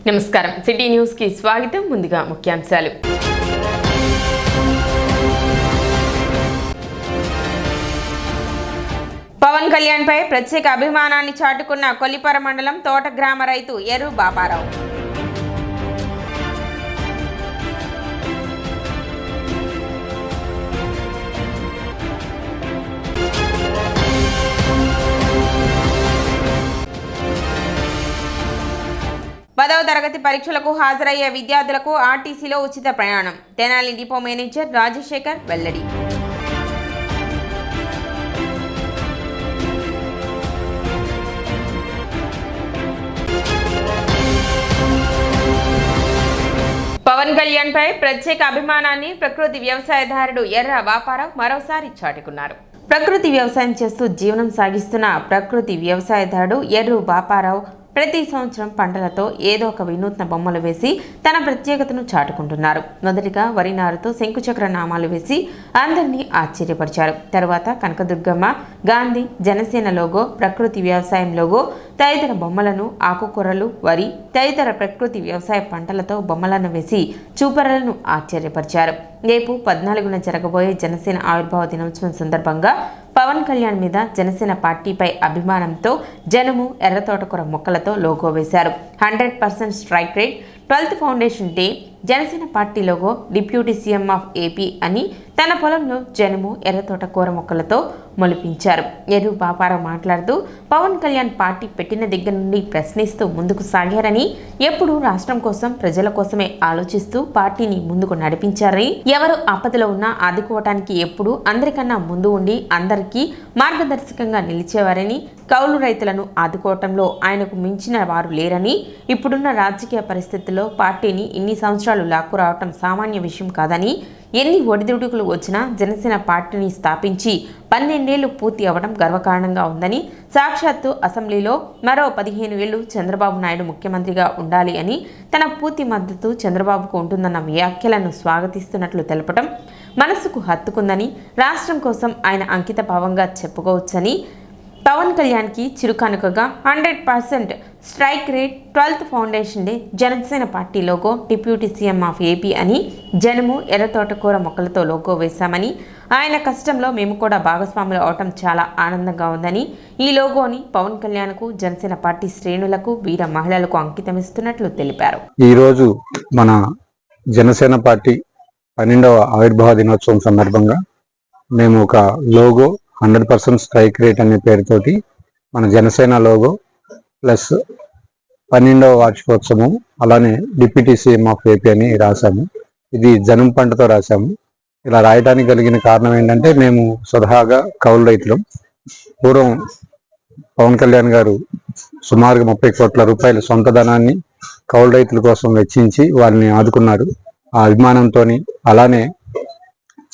నమస్కారం city news కి స్వాగతం. ముందుగా ముఖ్యాంశాలు. పవన్ కళ్యాణ్ పై ప్రత్యేక అభిమానాన్ని చాటుకున్న కొల్లిపర మండలం తోట గ్రామ రైతు ఎర్రు బాపారావు. పదవ తరగతి పరీక్షలకు హాజరయ్యే విద్యార్థులకు ఆర్టీసీలో ఉచిత ప్రయాణం. తెనాలి డిపో మేనేజర్ రాజశేఖర్ వెల్లడి. పవన్ కళ్యాణ్ పై ప్రత్యేక అభిమానాన్ని ప్రకృతి వ్యవసాయదారుడు ఎర్ర బాపారావు మరోసారి చాటుకున్నారు. ప్రకృతి వ్యవసాయం చేస్తూ జీవనం సాగిస్తున్న ప్రకృతి వ్యవసాయదారుడు ఎర్రు బాపారావు ప్రతి సంవత్సరం పంటలతో ఏదో ఒక వినూత్న బొమ్మలు వేసి తన ప్రత్యేకతను చాటుకుంటున్నారు. మొదటిగా వరి నారుతో శంకుచక్ర నామాలు వేసి అందరినీ ఆశ్చర్యపరిచారు. తర్వాత కనకదుర్గమ్మ, గాంధీ, జనసేన లోగో, ప్రకృతి వ్యవసాయం లోగో తదితర బొమ్మలను, ఆకుకూరలు, వరి తదితర ప్రకృతి వ్యవసాయ పంటలతో బొమ్మలను వేసి చూపరులను ఆశ్చర్యపరిచారు. రేపు 14న జరగబోయే జనసేన ఆవిర్భావ దినోత్సవం సందర్భంగా పవన్ కళ్యాణ్ మీద జనసేన పార్టీపై అభిమానంతో జనము ఎర్రతోటకూర మొక్కలతో లోగో వేశారు. 100% strike rate, 12th foundation day, Janasena party logo deputy CM of AP అని తన పొలంలో జనము ఎర్రతోటకూర మొక్కలతో మొలిపించారు. ఎర్రు బాపారావు మాట్లాడుతూ పవన్ కళ్యాణ్ పార్టీ పెట్టిన దగ్గర నుండి ప్రశ్నిస్తూ ముందుకు సాగారని, ఎప్పుడూ రాష్ట్రం కోసం, ప్రజల కోసమే ఆలోచిస్తూ పార్టీని ముందుకు నడిపించారని, ఎవరు ఆపదలో ఉన్నా ఆదుకోవటానికి ఎప్పుడూ అందరికన్నా ముందు ఉండి అందరికీ మార్గదర్శకంగా నిలిచేవారని, కౌలు రైతులను ఆదుకోవటంలో ఆయనకు మించిన వారు లేరని, ఇప్పుడున్న రాజకీయ పరిస్థితుల్లో పార్టీని ఇన్ని సంవత్సరాలు లాక్కురావటం సామాన్య విషయం కాదని, ఎన్ని ఒడిదుడుకులు వచ్చినా జనసేన పార్టీని స్థాపించి 12 ఏళ్లు పూర్తి అవ్వడం గర్వకారణంగా ఉందని, సాక్షాత్తు అసెంబ్లీలో మరో 15 ఏళ్లు చంద్రబాబు నాయుడు ముఖ్యమంత్రిగా ఉండాలి అని తన పూర్తి మద్దతు చంద్రబాబుకు ఉంటుందన్న వ్యాఖ్యలను స్వాగతిస్తున్నట్లు తెలపడం మనసుకు హత్తుకుందని, రాష్ట్రం కోసం ఆయన అంకిత భావంగా చెప్పుకోవచ్చని, పవన్ కళ్యాణ్కి చిరుకానుకగా 100% strike rate, 12th foundation day, Janasena party logo deputy CM of AP అని జనము ఎర్రతోటకూర మొక్కలతో లోగో వేశామని, ఆయన కష్టంలో మేము కూడా భాగస్వాములు అవటం చాలా ఆనందంగా ఉందని, ఈ లోగోని పవన్ కళ్యాణ్కు, జనసేన పార్టీ శ్రేణులకు, వీర మహిళలకు అంకితమిస్తున్నట్లు తెలిపారు. ఈరోజు మన జనసేన పార్టీ 12వ ఆవిర్భావ దినోత్సవం సందర్భంగా మేము ఒక లోగో 100% స్ట్రైక్ రేట్ అనే పేరుతోటి మన జనసేన లోగో ప్లస్ 12వ వార్షికోత్సవం, అలానే డిప్యూటీ సీఎం ఆఫ్ ఏపీ అని రాశాము. ఇది జనం పంటతో రాశాము. ఇలా రాయడానికి కలిగిన కారణం ఏంటంటే, మేము స్వతహాగా కౌలు రైతులం. పూర్వం పవన్ కళ్యాణ్ గారు సుమారుగా 30 కోట్ల రూపాయల సొంత ధనాన్ని కౌలు రైతుల కోసం వెచ్చించి వారిని ఆదుకున్నారు. ఆ అభిమానంతో అలానే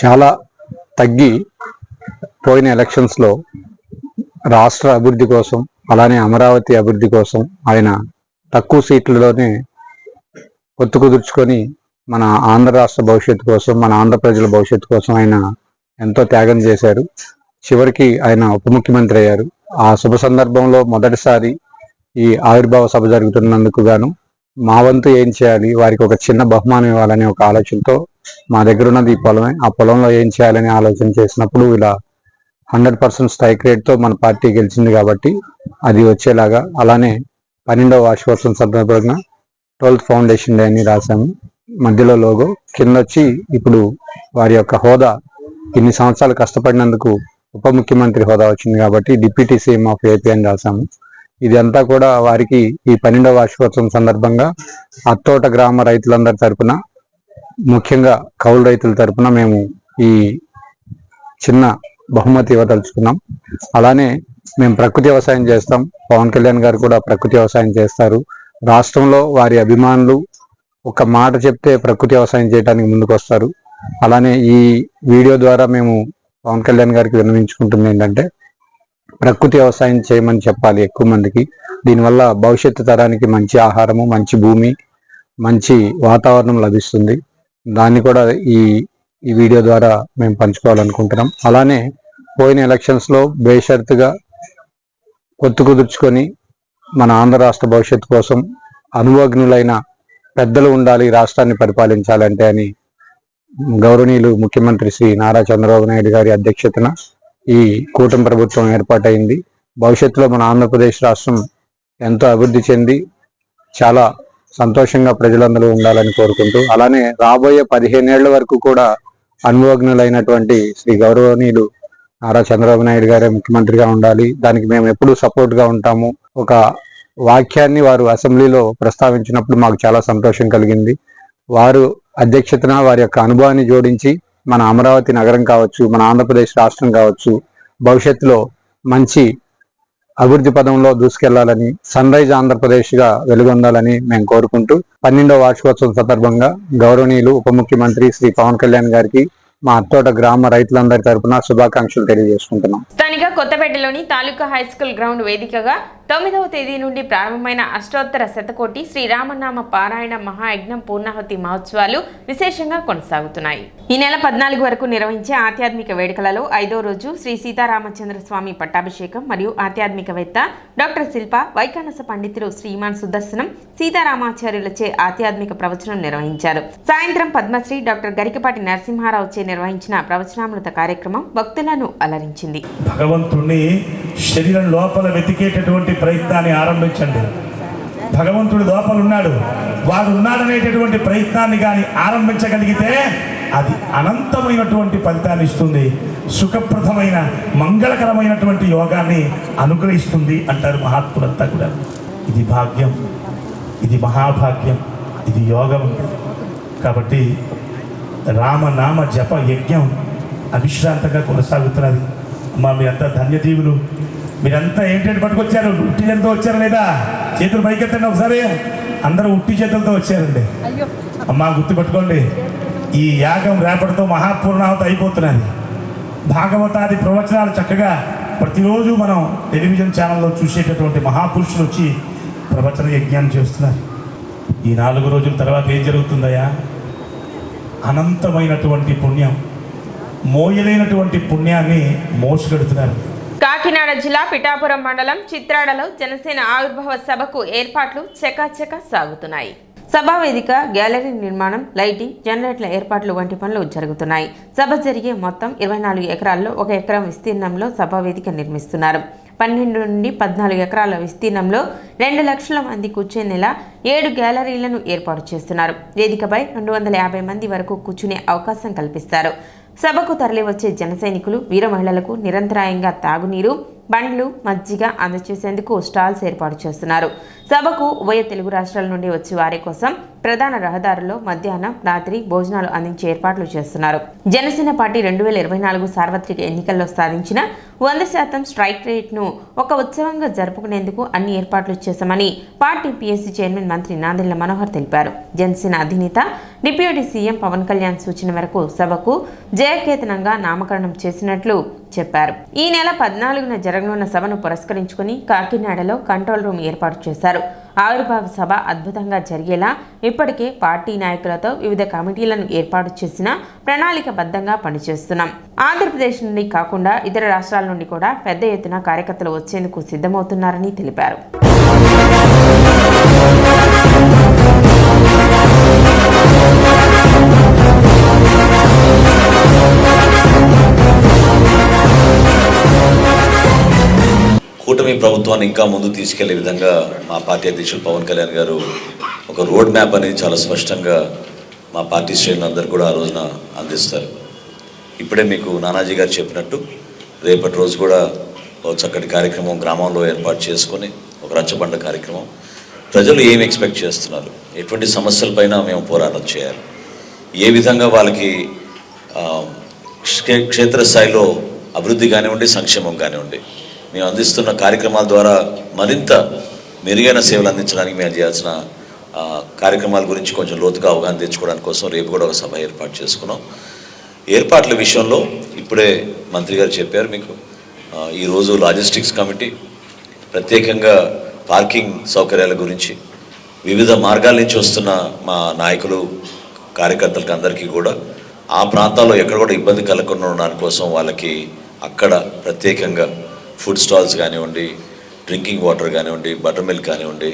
చాలా తగ్గి పోయిన ఎలక్షన్స్లో రాష్ట్ర అభివృద్ధి కోసం, అలానే అమరావతి అభివృద్ధి కోసం ఆయన తక్కువ సీట్లలోనే పొత్తు కుదుర్చుకొని మన ఆంధ్ర రాష్ట్ర భవిష్యత్తు కోసం, మన ఆంధ్ర ప్రజల భవిష్యత్తు కోసం ఆయన ఎంతో త్యాగం చేశారు. చివరికి ఆయన ఉప ముఖ్యమంత్రి అయ్యారు. ఆ శుభ సందర్భంలో మొదటిసారి ఈ ఆవిర్భావ సభ జరుగుతున్నందుకు గాను మా వంతు ఏం చేయాలి, వారికి ఒక చిన్న బహుమానం ఇవ్వాలనే ఒక ఆలోచనతో, మా దగ్గర ఉన్నది ఈ పొలమే, ఆ పొలంలో ఏం చేయాలని ఆలోచన చేసినప్పుడు ఇలా 100% స్ట్రైక్ రేట్తో మన పార్టీ గెలిచింది కాబట్టి అది వచ్చేలాగా, అలానే 12వ వార్షికోత్సవం సందర్భంగా 12th ఫౌండేషన్ డే అని రాశాము. మధ్యలో లోగో కింద వచ్చి ఇప్పుడు వారి యొక్క హోదా ఇన్ని సంవత్సరాలు కష్టపడినందుకు ఉప ముఖ్యమంత్రి హోదా వచ్చింది కాబట్టి డిప్యూటీ సీఎం ఆఫ్ ఏపీ అని రాశాము. ఇది అంతా కూడా వారికి ఈ 12వ వార్షికోత్సవం సందర్భంగా అత్తోట గ్రామ రైతులందరి తరపున, ముఖ్యంగా కౌలు రైతుల తరపున మేము ఈ చిన్న బహుమతి ఇవ్వదలుచుకున్నాం. అలానే మేము ప్రకృతి వ్యవసాయం చేస్తాం. పవన్ కళ్యాణ్ గారు కూడా ప్రకృతి వ్యవసాయం చేస్తారు. రాష్ట్రంలో వారి అభిమానులు ఒక మాట చెప్తే ప్రకృతి వ్యవసాయం చేయడానికి ముందుకు వస్తారు. అలానే ఈ వీడియో ద్వారా మేము పవన్ కళ్యాణ్ గారికి విన్నవించుకుంటుంది ఏంటంటే, ప్రకృతి వ్యవసాయం చేయమని చెప్పాలి ఎక్కువ మందికి. దీనివల్ల భవిష్యత్తు తరానికి మంచి ఆహారము, మంచి భూమి, మంచి వాతావరణం లభిస్తుంది. దాన్ని కూడా ఈ వీడియో ద్వారా మేము పంచుకోవాలనుకుంటున్నాం. అలానే పోయిన ఎలక్షన్స్లో బేషరతుగా పొత్తు కుదుర్చుకొని మన ఆంధ్ర రాష్ట్ర భవిష్యత్తు కోసం అనుభవజ్ఞులైన పెద్దలు ఉండాలి రాష్ట్రాన్ని పరిపాలించాలంటే అని గౌరవనీయులు ముఖ్యమంత్రి శ్రీ నారా చంద్రబాబు నాయుడు గారి అధ్యక్షతన ఈ కూటమి ప్రభుత్వం ఏర్పాటైంది. భవిష్యత్తులో మన ఆంధ్రప్రదేశ్ రాష్ట్రం ఎంతో అభివృద్ధి చెంది చాలా సంతోషంగా ప్రజలందరూ ఉండాలని కోరుకుంటూ, అలానే రాబోయే 15 ఏళ్ల వరకు కూడా అనుభవజ్ఞులైనటువంటి శ్రీ గౌరవనీయులు నారా చంద్రబాబు నాయుడు గారే ముఖ్యమంత్రిగా ఉండాలి, దానికి మేము ఎప్పుడూ సపోర్ట్గా ఉంటాము. ఒక వాక్యాన్ని వారు అసెంబ్లీలో ప్రస్తావించినప్పుడు మాకు చాలా సంతోషం కలిగింది. వారు అధ్యక్షతన వారి యొక్క అనుభవాన్ని జోడించి మన అమరావతి నగరం కావచ్చు, మన ఆంధ్రప్రదేశ్ రాష్ట్రం కావచ్చు, భవిష్యత్తులో మంచి అభివృద్ధి పదంలో దూసుకెళ్లాలని, సన్ రైజ్ ఆంధ్రప్రదేశ్గా వెలుగొందాలని మేము కోరుకుంటూ 12వ వార్షికోత్సవం సందర్భంగా గౌరవనీయులు ఉప ముఖ్యమంత్రి శ్రీ పవన్ కళ్యాణ్ గారికి మా అత్తోట గ్రామ రైతులందరి తరపున శుభాకాంక్షలు తెలియజేసుకుంటున్నాం. స్థానిక కొత్తపేటలోని తాలూకా హైస్కూల్ గ్రౌండ్ వేదికగా 9వ తేదీ నుండి ప్రారంభమైన అష్టోత్తర శతకోటి శ్రీరామనామ పారాయణ మహాయజ్ఞం పూర్ణాహుతి మహోత్సవాలు విశేషంగా కొనసాగుతున్నాయి. ఈ నెల 14 వరకు నిర్వహించే ఆధ్యాత్మిక వేడుకలలో 5వ రోజు శ్రీ సీతారామచంద్ర స్వామి పట్టాభిషేకం మరియు ఆధ్యాత్మికవేత్త డాక్టర్ శిల్ప వైకానస పండితులు శ్రీమాన్ సుదర్శనం సీతారామాచార్యులచే ఆధ్యాత్మిక ప్రవచనం నిర్వహించారు. సాయంత్రం పద్మశ్రీ డాక్టర్ గరికపాటి నరసింహారావు చే నిర్వహించిన ప్రవచనామృత కార్యక్రమం భక్తులను అలరించింది. భగవంతుణ్ణి శరీరం లోపల వెతికేటటువంటి ప్రయత్నాన్ని ఆరంభించండి. భగవంతుడు లోపల ఉన్నాడు, వాడు ఉన్నాడనేటటువంటి ప్రయత్నాన్ని కానీ ఆరంభించగలిగితే అది అనంతమైనటువంటి ఫలితాన్ని ఇస్తుంది, సుఖప్రదమైన మంగళకరమైనటువంటి యోగాన్ని అనుగ్రహిస్తుంది అంటారు మహాత్ములంతా కూడా. ఇది భాగ్యం, ఇది మహాభాగ్యం, ఇది యోగం. కాబట్టి రామనామ జప యజ్ఞం అవిశ్రాంతంగా కొనసాగుతున్నది. అమ్మా మీరంతా ధన్యజీవులు. మీరంతా ఏంటంటే పట్టుకొచ్చారు? ఉట్టి చేతులతో వచ్చారు లేదా? చేతులు పైకెత్తండి ఒకసారి. అందరూ ఉట్టి చేతులతో వచ్చారండి. అమ్మా గుర్తుపెట్టుకోండి, ఈ యాగం రేపటితో మహాపూర్ణాహుతి అయిపోతున్నది. భాగవతాది ప్రవచనాలు చక్కగా ప్రతిరోజు మనం టెలివిజన్ ఛానల్లో చూసేటటువంటి మహాపురుషులు వచ్చి ప్రవచన యజ్ఞాన్ని చేస్తున్నారు. ఈ 4 రోజుల తర్వాత ఏం జరుగుతుందయ్యా? అనంతమైనటువంటి పుణ్యం, మోయలేనటువంటి పుణ్యాన్ని మోసుకెడుతున్నారు. కాకినాడ జిల్లా పిఠాపురం మండలం చిత్రాడలో జనసేన ఆవిర్భావ సభకు ఏర్పాట్లు చకాచక సాగుతున్నాయి. సభా వేదిక, గ్యాలరీ నిర్మాణం, లైటింగ్, జనరేటర్ల ఏర్పాట్లు వంటి పనులు జరుగుతున్నాయి. సభ జరిగే మొత్తం 24 ఎకరాల్లో 1 ఎకరం విస్తీర్ణంలో సభా వేదిక నిర్మిస్తున్నారు. 12 నుండి 14 ఎకరాల విస్తీర్ణంలో 2 లక్షల మంది కూర్చునేలా 7 గ్యాలరీలను ఏర్పాటు చేస్తున్నారు. వేదికపై 250 మంది వరకు కూర్చునే అవకాశం కల్పిస్తారు. సభకు తరలివచ్చే జన సైనికులు, వీర మహిళలకు నిరంతరాయంగా తాగునీరు, బండ్లు, మజ్జిగ అందజేసేందుకు స్టాల్స్ ఏర్పాటు చేస్తున్నారు. సభకు ఉభయ తెలుగు రాష్ట్రాల నుండి వచ్చే వారి కోసం ప్రధాన రహదారుల్లో మధ్యాహ్నం, రాత్రి భోజనాలు అందించే ఏర్పాట్లు చేస్తున్నారు. జనసేన పార్టీ 2024 సార్వత్రిక ఎన్నికల్లో సాధించిన 100% స్ట్రైక్ రేట్ను ఒక ఉత్సవంగా జరుపుకునేందుకు అన్ని ఏర్పాట్లు చేశామని పార్టీ పీఎస్సీ చైర్మన్ మంత్రి నాదెళ్ల మనోహర్ తెలిపారు. జనసేన అధినేత డిప్యూటీ సీఎం పవన్ కళ్యాణ్ సూచన మేరకు సభకు జయకేతనంగా నామకరణం చేసినట్లు చెప్పారు. ఈ నెల 14న జరగనున్న సభను పురస్కరించుకుని కాకినాడలో కంట్రోల్ రూమ్ ఏర్పాటు చేశారు. ఆవిర్భావ సభ అద్భుతంగా జరిగేలా ఇప్పటికే పార్టీ నాయకులతో వివిధ కమిటీలను ఏర్పాటు చేసిన ప్రణాళికబద్ధంగా పనిచేస్తున్నాం. ఆంధ్రప్రదేశ్ నుండి కాకుండా ఇతర రాష్ట్రాల నుండి కూడా పెద్ద ఎత్తున కార్యకర్తలు వచ్చేందుకు సిద్ధమవుతున్నారని తెలిపారు. కూటమి ప్రభుత్వాన్ని ఇంకా ముందు తీసుకెళ్లే విధంగా మా పార్టీ అధ్యక్షులు పవన్ కళ్యాణ్ గారు ఒక రోడ్ మ్యాప్ అనేది చాలా స్పష్టంగా మా పార్టీ శ్రేణులందరూ కూడా ఆ రోజున అందిస్తారు. ఇప్పుడే మీకు నానాజీ గారు చెప్పినట్టు రేపటి రోజు కూడా ఒక చక్కటి కార్యక్రమం గ్రామంలో ఏర్పాటు చేసుకొని ఒక రచ్చబండ కార్యక్రమం. ప్రజలు ఏం ఎక్స్పెక్ట్ చేస్తున్నారు, ఎటువంటి సమస్యలపైన మేము పోరాటం చేయాలి, ఏ విధంగా వాళ్ళకి క్షేత్రస్థాయిలో అభివృద్ధి కానివ్వండి, సంక్షేమం కానివ్వండి, మేము అందిస్తున్న కార్యక్రమాల ద్వారా మరింత మెరుగైన సేవలు అందించడానికి మేము చేయాల్సిన కార్యక్రమాల గురించి కొంచెం లోతుగా అవగాహన తెచ్చుకోవడానికి కోసం రేపు కూడా ఒక సభ ఏర్పాటు చేసుకున్నాం. ఏర్పాట్ల విషయంలో ఇప్పుడే మంత్రి గారు చెప్పారు మీకు. ఈరోజు లాజిస్టిక్స్ కమిటీ ప్రత్యేకంగా పార్కింగ్ సౌకర్యాల గురించి వివిధ మార్గాల నుంచి వస్తున్న మా నాయకులు, కార్యకర్తలకు అందరికీ కూడా ఆ ప్రాంతాల్లో ఎక్కడ కూడా ఇబ్బంది కలగకుండా ఉండడానికి కోసం వాళ్ళకి అక్కడ ప్రత్యేకంగా ఫుడ్ స్టాల్స్ కానివ్వండి, డ్రింకింగ్ వాటర్ కానివ్వండి, బటర్ మిల్క్ కానివ్వండి,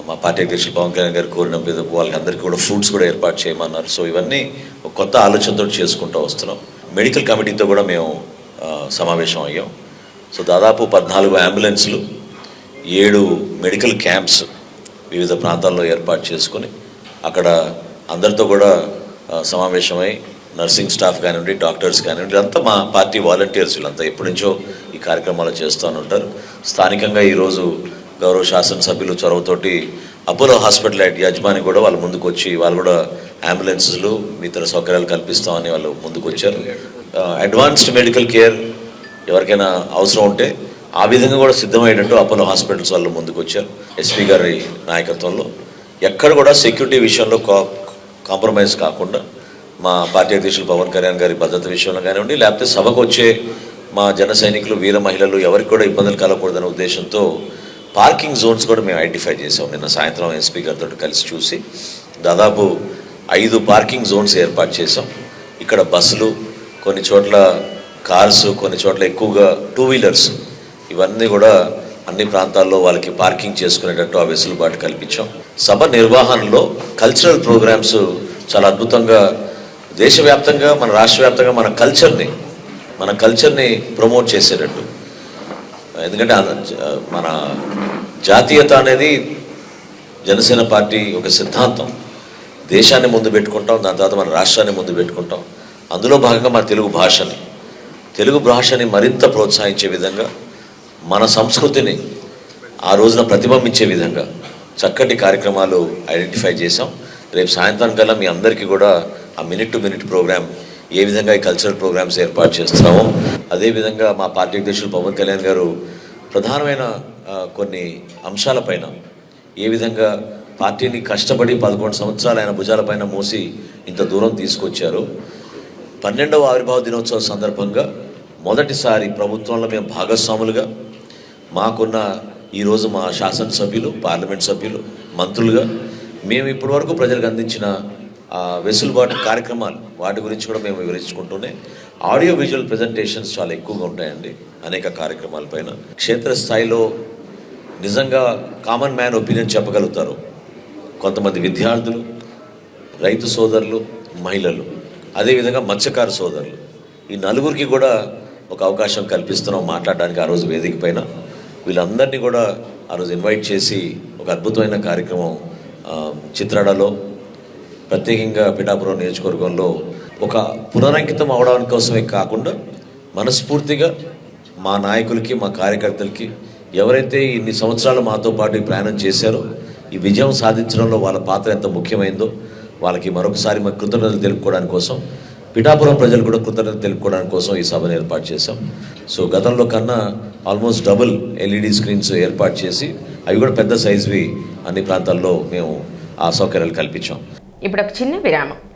మా పార్టీ అధ్యక్షులు పవన్ కళ్యాణ్ గారు కోరిన మీద వాళ్ళకి అందరికీ కూడా ఫ్రూట్స్ కూడా ఏర్పాటు చేయమన్నారు. సో ఇవన్నీ ఒక కొత్త ఆలోచనతో చేసుకుంటూ వస్తున్నాం. మెడికల్ కమిటీతో కూడా మేము సమావేశం అయ్యాం. సో దాదాపు 14 అంబులెన్స్లు, 7 మెడికల్ క్యాంప్స్ వివిధ ప్రాంతాల్లో ఏర్పాటు చేసుకొని అక్కడ అందరితో కూడా సమావేశమై నర్సింగ్ స్టాఫ్ కానివ్వండి, డాక్టర్స్ కానివ్వండి, అంతా మా పార్టీ వాలంటీర్స్ వీళ్ళంతా ఎప్పటి నుంచో ఈ కార్యక్రమాలు చేస్తూ ఉంటారు. స్థానికంగా ఈరోజు గౌరవ శాసనసభ్యులు చొరవతోటి అపోలో హాస్పిటల్ యజమాని కూడా వాళ్ళు ముందుకు వచ్చి వాళ్ళు కూడా అంబులెన్స్లు ఇతర సౌకర్యాలు కల్పిస్తామని వాళ్ళు ముందుకు వచ్చారు. అడ్వాన్స్డ్ మెడికల్ కేర్ ఎవరికైనా అవసరం ఉంటే ఆ విధంగా కూడా సిద్ధమయ్యేటట్టు అపోలో హాస్పిటల్స్ వాళ్ళు ముందుకు వచ్చారు. ఎస్పీ గారి నాయకత్వంలో ఎక్కడ కూడా సెక్యూరిటీ విషయంలో కాంప్రమైజ్ కాకుండా మా పార్టీ అధ్యక్షులు పవన్ కళ్యాణ్ గారి భద్రత విషయంలో కానివ్వండి, లేకపోతే సభకు వచ్చే మా జన సైనికులు, వీర మహిళలు ఎవరికి కూడా ఇబ్బందులు కలగకూడదనే ఉద్దేశంతో పార్కింగ్ జోన్స్ కూడా మేము ఐడెంటిఫై చేసాం. నిన్న సాయంత్రం ఎస్పీ గారితో కలిసి చూసి దాదాపు 5 పార్కింగ్ జోన్స్ ఏర్పాటు చేసాం. ఇక్కడ బస్సులు, కొన్ని చోట్ల కార్స్, కొన్ని చోట్ల ఎక్కువగా 2 వీలర్స్, ఇవన్నీ కూడా అన్ని ప్రాంతాల్లో వాళ్ళకి పార్కింగ్ చేసుకునేటట్టు ఆ వెసులుబాటు కల్పించాం. సభ నిర్వహణలో కల్చరల్ ప్రోగ్రామ్స్ చాలా అద్భుతంగా దేశవ్యాప్తంగా, మన రాష్ట్ర వ్యాప్తంగా మన కల్చర్ని ప్రమోట్ చేసేటట్టు. ఎందుకంటే మన జాతీయత అనేది జనసేన పార్టీ ఒక సిద్ధాంతం. దేశాన్ని ముందు పెట్టుకుంటాం, దాని తర్వాత మన రాష్ట్రాన్ని ముందు పెట్టుకుంటాం. అందులో భాగంగా మన తెలుగు భాషని మరింత ప్రోత్సహించే విధంగా, మన సంస్కృతిని ఆ రోజున ప్రతిబింబించే విధంగా చక్కటి కార్యక్రమాలు ఐడెంటిఫై చేసాం. రేపు సాయంత్రం కల్లా మీ అందరికీ కూడా ఆ మినిట్ టు మినిట్ ప్రోగ్రామ్, ఏ విధంగా ఈ కల్చరల్ ప్రోగ్రామ్స్ ఏర్పాటు చేస్తున్నామో అదేవిధంగా మా పార్టీ అధ్యక్షులు పవన్ కళ్యాణ్ గారు ప్రధానమైన కొన్ని అంశాలపైన ఏ విధంగా పార్టీని కష్టపడి 11 సంవత్సరాలు ఆయన భుజాలపైన మోసి ఇంత దూరం తీసుకొచ్చారు. 12వ ఆవిర్భావ దినోత్సవ సందర్భంగా మొదటిసారి ప్రభుత్వంలో మేము భాగస్వాములుగా, మాకున్న ఈరోజు మా శాసనసభ్యులు, పార్లమెంట్ సభ్యులు, మంత్రులుగా మేము ఇప్పటివరకు ప్రజలకు అందించిన వెసులుబాటు కార్యక్రమాలు, వాటి గురించి కూడా మేము వివరించుకుంటూనే ఆడియో విజువల్ ప్రజెంటేషన్స్ చాలా ఎక్కువగా ఉంటాయండి అనేక కార్యక్రమాలపైన. క్షేత్రస్థాయిలో నిజంగా కామన్ మ్యాన్ ఒపీనియన్ చెప్పగలుగుతారు కొంతమంది విద్యార్థులు, రైతు సోదరులు, మహిళలు, అదేవిధంగా మత్స్యకారు సోదరులు, ఈ నలుగురికి కూడా ఒక అవకాశం కల్పిస్తున్నాం మాట్లాడడానికి ఆ రోజు వేదిక పైన. వీళ్ళందరినీ కూడా ఆ రోజు ఇన్వైట్ చేసి ఒక అద్భుతమైన కార్యక్రమం చిత్రాడలో, ప్రత్యేకంగా పిఠాపురం నియోజకవర్గంలో ఒక పునరంకితం అవడానికి కోసమే కాకుండా మనస్ఫూర్తిగా మా నాయకులకి, మా కార్యకర్తలకి, ఎవరైతే ఇన్ని సంవత్సరాలు మాతో పాటు ఈ ప్రయాణం చేశారో, ఈ విజయం సాధించడంలో వాళ్ళ పాత్ర ఎంత ముఖ్యమైందో వాళ్ళకి మరొకసారి మా కృతజ్ఞతలు తెలుపుకోవడానికి కోసం, పిఠాపురం ప్రజలు కూడా కృతజ్ఞతలు తెలుపుకోవడానికి కోసం ఈ సభను ఏర్పాటు చేశాం. సో గతంలో కన్నా ఆల్మోస్ట్ డబుల్ LED స్క్రీన్స్ ఏర్పాటు చేసి అవి కూడా పెద్ద సైజువి అన్ని ప్రాంతాల్లో మేము ఆ సౌకర్యాలు కల్పించాం. ఇప్పుడు ఒక చిన్న విరామం.